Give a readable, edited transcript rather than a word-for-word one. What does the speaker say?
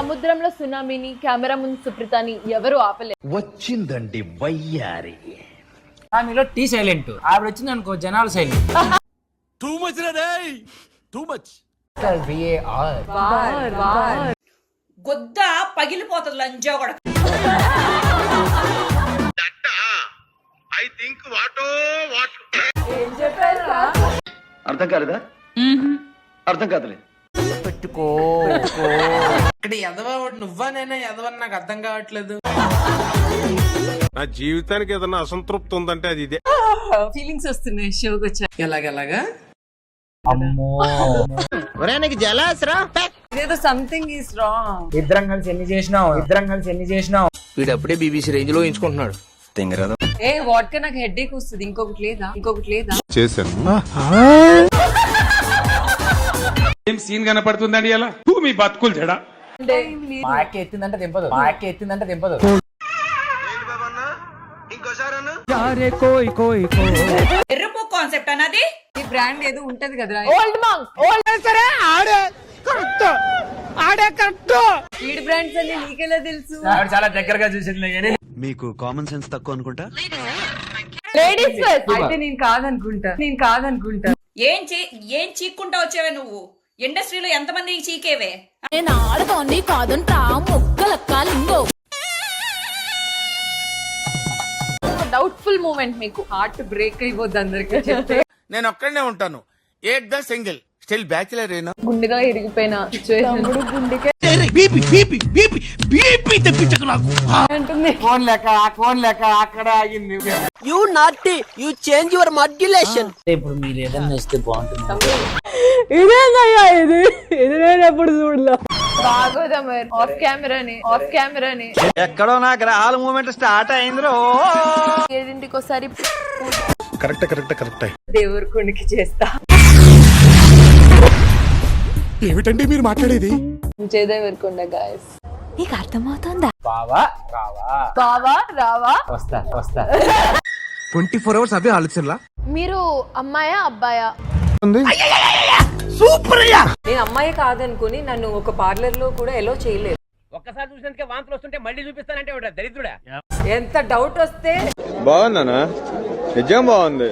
సముద్రంలో సునామీని కెమెరా ముందు సుప్రీతని ఎవరు ఆపలేదు. వచ్చిందండి వయ్యారి. మీలో టీ సైలెంట్, ఆవిడ వచ్చింది అనుకో జనాలు సైలెంట్. టూ మచ్ రే, టూ మచ్. గొద్ద పగిలిపోతుంది లంజా కూడా. అర్థం కాలేదా? అర్థం కాదులే. పెట్టుకో ఇక్కడ ఎదవ నువ్వానైనా ఎదవని నాకు అర్థం కావట్లేదు. నా జీవితానికి ఏదైనా అసంతృప్తి ఉందంటే అది ఇదే. ఫీలింగ్స్ వస్తున్నాయి షోకి వచ్చా. ఎలాగెలాగా అమ్మో ఇదేదో సంథింగ్ ఈస్ రాంగ్. ఇద్దరం కలిసి ఎన్ని చేసినావు. వీడప్పుడే బీబీసీ రేంజ్ లో ఎంచుకుంటున్నాడు. ఏ వాట్కా నాకు హెడ్ఏక్ వస్తుంది. ఇంకొకటి లేదా చేశాను. ఏం సీన్ కనపడుతుందండి అలా మీ బతుకులు చెడా. మా అక్క ఎత్తిందంటే దింపదు. ఎర్రపు కాన్సెప్ట్ అన్నది. ఈ బ్రాండ్ ఏదో ఉంటది కదరా, ఓల్డ్ మంక్. వీడి బ్రాండ్స్ అన్ని నీకెలా తెలుసు? ఆవిడ చాలా దగ్గరగా చూసింది కానీ మీకు కామన్ సెన్స్ తక్కువ అనుకుంటా. Ladies first. అయితే నేను కాదనుకుంటా. ఏం చీక్కుంటా వచ్చావే నువ్వు? ఇండస్ట్రీలో ఎంతమంది చీకేవే? నేను ఆడతోంది కాదంటా మొక్కలెక్కాలింగో. డౌట్ఫుల్ మూమెంట్ మీకు. హార్ట్ బ్రేక్ అయిపోద్ది అందరికి చెప్తే. నేను ఒక్కడనే ఉంటాను. At the single still bachelor అయినా గుండెగా ఇరిగిపోయిన సిచువేషన్. అంటుంది ఫోన్ లేక అక్కడ ఆగింది. ఇప్పుడు మీరు ఏదన్నా ఇస్తే బాగుంటుంది. ఇదేందయ్యా ఇది నేనెప్పుడు చూడలే. బాగోదమర్ ఆఫ్ కెమెరాని ఎక్కడో నా గ్రహాల మూమెంట్ స్టార్ట్ అయిందిరో. 7ంటికోసారి కరెక్ట్. దేవరకొండకి చేస్తా. ఏమిటండి మీరు మాట్లాడేది? దేవరకొండ గాయస్. నీకు అర్థమవుతుందా? బావా రావా వస్తా 24 hours అవే ఆలోచనలా? మీరు అమ్మాయా అబ్బాయా? నేను అమ్మాయి కాదనుకుని నన్ను ఒక పార్లర్ లో కూడా ఎలో చేయలేదు. ఒక్కసారి చూసినందుకే వాంతులు వస్తుంటే మళ్ళీ చూపిస్తానంటే దరిద్రుడా. ఎంత డౌట్ వస్తే బాగుందనా? నిజం బాగుంది.